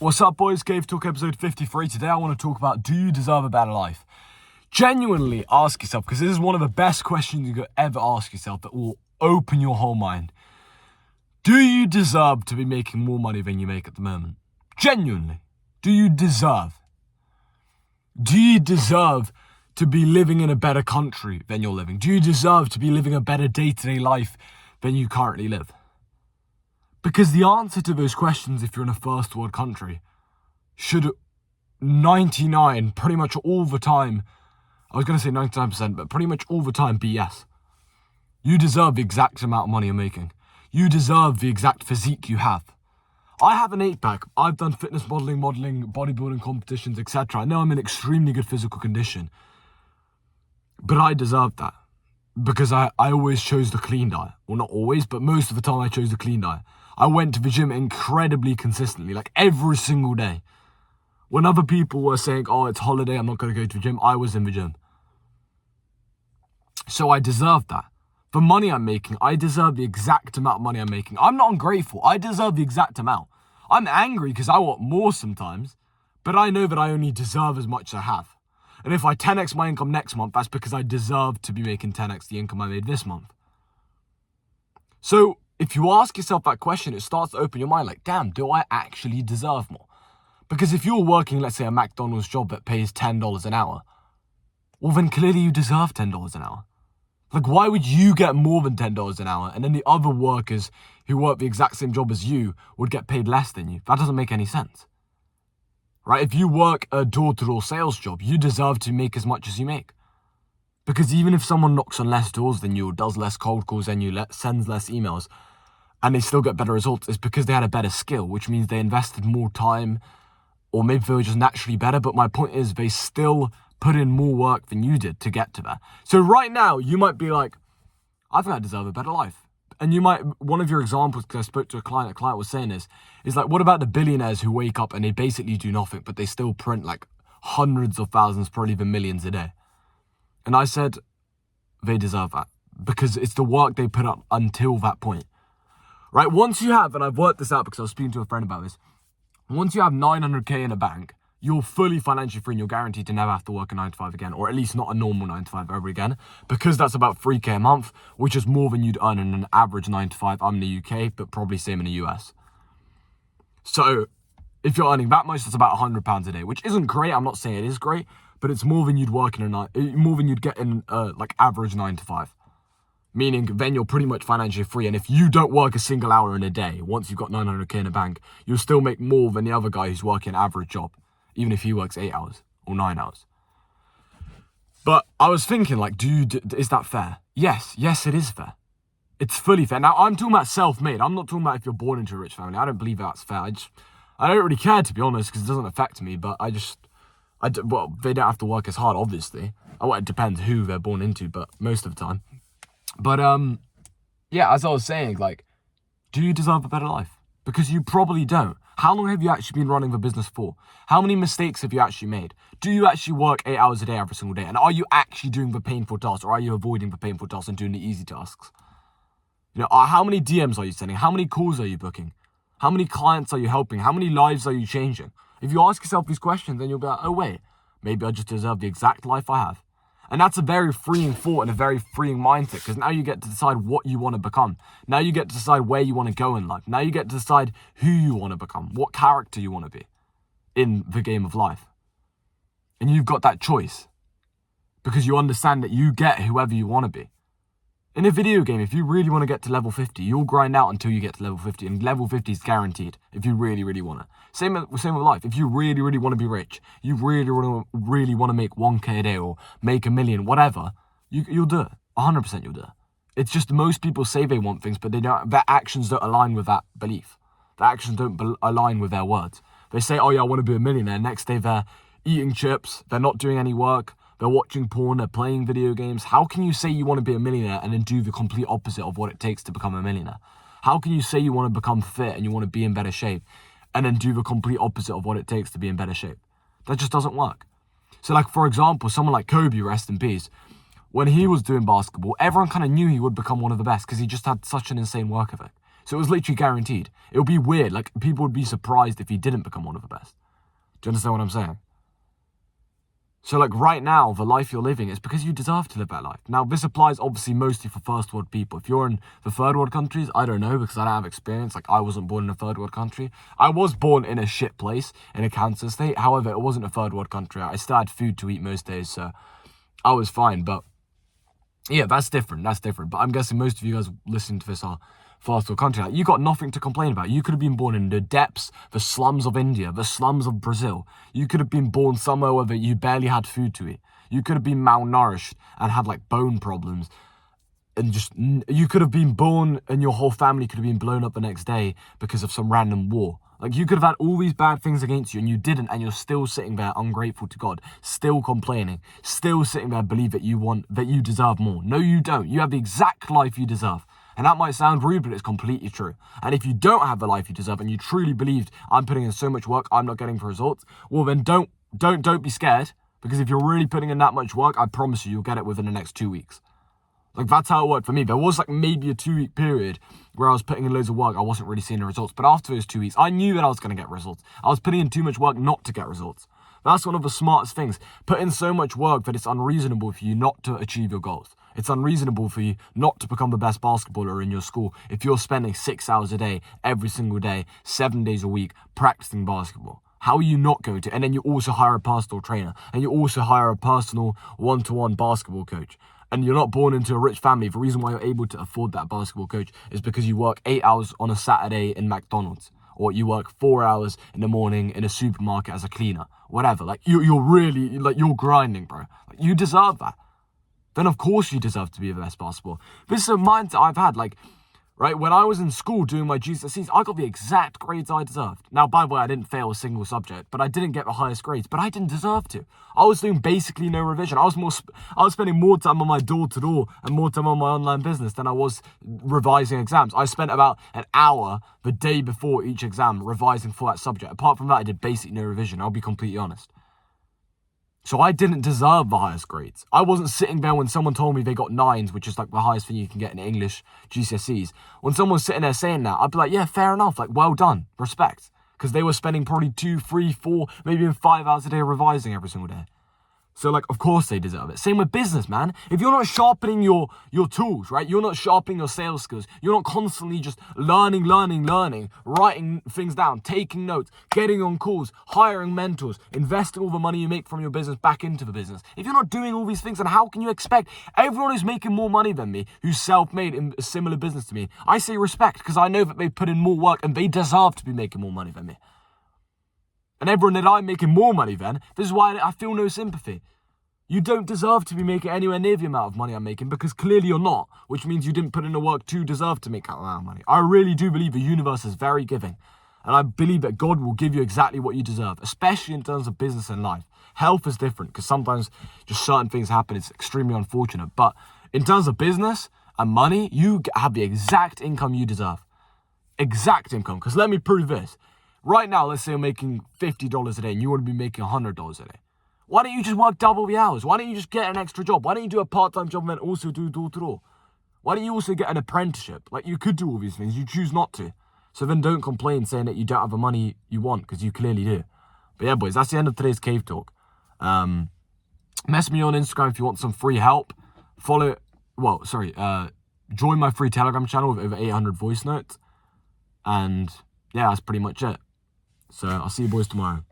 What's up, boys? Cave Talk episode 53. Today I want to talk about, do you deserve a better life? Genuinely ask yourself, because this is one of the best questions you could ever ask yourself that will open your whole mind. Do you deserve to be making more money than you make at the moment? Genuinely. Do you deserve? Do you deserve to be living in a better country than you're living? Do you deserve to be living a better day-to-day life than you currently live? Because the answer to those questions, if you're in a first world country, should 99, pretty much all the time, I was going to say 99%, but pretty much all the time be yes. You deserve the exact amount of money you're making. You deserve the exact physique you have. I have an 8-pack. I've done fitness modeling, bodybuilding competitions, etc. I know I'm in extremely good physical condition. But I deserve that. Because I always chose the clean diet. Well, not always, but most of the time I chose the clean diet. I went to the gym incredibly consistently, like every single day. When other people were saying, oh, it's holiday, I'm not going to go to the gym, I was in the gym. So I deserve that. The money I'm making, I deserve the exact amount of money I'm making. I'm not ungrateful. I deserve the exact amount. I'm angry because I want more sometimes, but I know that I only deserve as much as I have. And if I 10x my income next month, that's because I deserve to be making 10x the income I made this month. So if you ask yourself that question, it starts to open your mind like, damn, do I actually deserve more? Because if you're working, let's say, a McDonald's job that pays $10 an hour, well, then clearly you deserve $10 an hour. Like, why would you get more than $10 an hour and then the other workers who work the exact same job as you would get paid less than you? That doesn't make any sense. Right? If you work a door-to-door sales job, you deserve to make as much as you make. Because even if someone knocks on less doors than you, or does less cold calls than you, sends less emails, and they still get better results, it's because they had a better skill, which means they invested more time, or maybe they were just naturally better. But my point is, they still put in more work than you did to get to that. So right now, you might be like, I think I deserve a better life. And you might, one of your examples, because I spoke to a client was saying this, is like, what about the billionaires who wake up and they basically do nothing, but they still print like hundreds of thousands, probably even millions a day? And I said, they deserve that because it's the work they put up until that point, right? Once you have, and I've worked this out because I was speaking to a friend about this, once you have 900k in a bank, you're fully financially free and you're guaranteed to never have to work a 9 to 5 again, or at least not a normal 9 to 5 ever again, because that's about 3k a month, which is more than you'd earn in an average 9 to 5. I'm in the UK, but probably same in the US. So if you're earning that much, that's about £100 a day, which isn't great. I'm not saying it is great, but it's more than you'd work in more than you'd get in like average 9 to 5. Meaning then you're pretty much financially free. And if you don't work a single hour in a day, once you've got 900k in a bank, you'll still make more than the other guy who's working an average job, even if he works 8 hours or 9 hours. But I was thinking, like, is that fair? Yes, it is fair. It's fully fair. Now, I'm talking about self-made. I'm not talking about if you're born into a rich family. I don't believe that's fair. I don't really care, to be honest, because it doesn't affect me. But well, they don't have to work as hard, obviously. Well, it depends who they're born into, but most of the time. But, yeah, as I was saying, like, do you deserve a better life? Because you probably don't. How long have you actually been running the business for? How many mistakes have you actually made? Do you actually work 8 hours a day every single day? And are you actually doing the painful tasks, or are you avoiding the painful tasks and doing the easy tasks? You know, how many DMs are you sending? How many calls are you booking? How many clients are you helping? How many lives are you changing? If you ask yourself these questions, then you'll be like, oh wait, maybe I just deserve the exact life I have. And that's a very freeing thought and a very freeing mindset, because now you get to decide what you want to become. Now you get to decide where you want to go in life. Now you get to decide who you want to become, what character you want to be in the game of life. And you've got that choice because you understand that you get whoever you want to be. In a video game, if you really want to get to level 50, you'll grind out until you get to level 50, and level 50 is guaranteed if you really, really want it. Same with life. If you really, really want to be rich, you really want to make 1k a day or make $1 million, whatever, you'll do it. 100% you'll do it. It's just most people say they want things, but their actions don't align with that belief. Their actions don't align with their words. They say, oh yeah, I want to be a millionaire. Next day they're eating chips, they're not doing any work, they're watching porn, they're playing video games. How can you say you want to be a millionaire and then do the complete opposite of what it takes to become a millionaire? How can you say you want to become fit and you want to be in better shape and then do the complete opposite of what it takes to be in better shape? That just doesn't work. So like, for example, someone like Kobe, rest in peace, when he was doing basketball, everyone kind of knew he would become one of the best because he just had such an insane work ethic. So it was literally guaranteed. It would be weird. Like, people would be surprised if he didn't become one of the best. Do you understand what I'm saying? So, like, right now, the life you're living is because you deserve to live that life. Now, this applies obviously mostly for first world people. If you're in the third world countries, I don't know, because I don't have experience. Like, I wasn't born in a third world country. I was born in a shit place, in a cancer state. However, it wasn't a third world country. I still had food to eat most days, so I was fine. But yeah, that's different. But I'm guessing most of you guys listening to this are first world country. Like, you got nothing to complain about. You could have been born in the depths, the slums of India, the slums of Brazil. You could have been born somewhere where you barely had food to eat. You could have been malnourished and had like bone problems. And you could have been born and your whole family could have been blown up the next day because of some random war. Like, you could have had all these bad things against you and you didn't, and you're still sitting there ungrateful to God, still complaining, still sitting there believe that you deserve more. No, you don't. You have the exact life you deserve. And that might sound rude, but it's completely true. And if you don't have the life you deserve and you truly believed, I'm putting in so much work, I'm not getting the results, well then don't be scared, because if you're really putting in that much work, I promise you'll get it within the next 2 weeks. Like, that's how it worked for me. There was like maybe a 2-week period where I was putting in loads of work. I wasn't really seeing the results. But after those 2 weeks, I knew that I was going to get results. I was putting in too much work not to get results. That's one of the smartest things. Put in so much work that it's unreasonable for you not to achieve your goals. It's unreasonable for you not to become the best basketballer in your school if you're spending 6 hours a day, every single day, 7 days a week, practicing basketball. How are you not going to? And then you also hire a personal trainer. And you also hire a personal one-to-one basketball coach. And you're not born into a rich family. The reason why you're able to afford that basketball coach is because you work 8 hours on a Saturday in McDonald's. Or you work 4 hours in the morning in a supermarket as a cleaner. Whatever. Like, you're really, like, you're grinding, bro. Like, you deserve that. Then of course you deserve to be the best basketball. This is a mindset I've had. Like, right, when I was in school doing my GCSEs, I got the exact grades I deserved. Now, by the way, I didn't fail a single subject, but I didn't get the highest grades, but I didn't deserve to. I was doing basically no revision. I was spending more time on my door-to-door and more time on my online business than I was revising exams. I spent about an hour the day before each exam revising for that subject. Apart from that, I did basically no revision. I'll be completely honest. So I didn't deserve the highest grades. I wasn't sitting there when someone told me they got 9s, which is like the highest thing you can get in English GCSEs. When someone's sitting there saying that, I'd be like, yeah, fair enough. Like, well done. Respect. Because they were spending probably 2, 3, 4, maybe even 5 hours a day revising every single day. So, like, of course they deserve it. Same with business, man. If you're not sharpening your tools, right? You're not sharpening your sales skills. You're not constantly just learning, writing things down, taking notes, getting on calls, hiring mentors, investing all the money you make from your business back into the business. If you're not doing all these things, then how can you expect everyone who's making more money than me, who's self-made in a similar business to me? I say respect, because I know that they've put in more work and they deserve to be making more money than me. And everyone that I'm making more money than, this is why I feel no sympathy. You don't deserve to be making anywhere near the amount of money I'm making, because clearly you're not, which means you didn't put in the work to deserve to make that amount of money. I really do believe the universe is very giving. And I believe that God will give you exactly what you deserve, especially in terms of business and life. Health is different, because sometimes just certain things happen. It's extremely unfortunate. But in terms of business and money, you have the exact income you deserve. Exact income. Because let me prove this. Right now, let's say you're making $50 a day and you want to be making $100 a day. Why don't you just work double the hours? Why don't you just get an extra job? Why don't you do a part-time job and then also do door-to-door? Why don't you also get an apprenticeship? Like, you could do all these things. You choose not to. So then don't complain saying that you don't have the money you want, because you clearly do. But yeah, boys, that's the end of today's cave talk. Message me on Instagram if you want some free help. Join my free Telegram channel with over 800 voice notes. And yeah, that's pretty much it. So I'll see you boys tomorrow.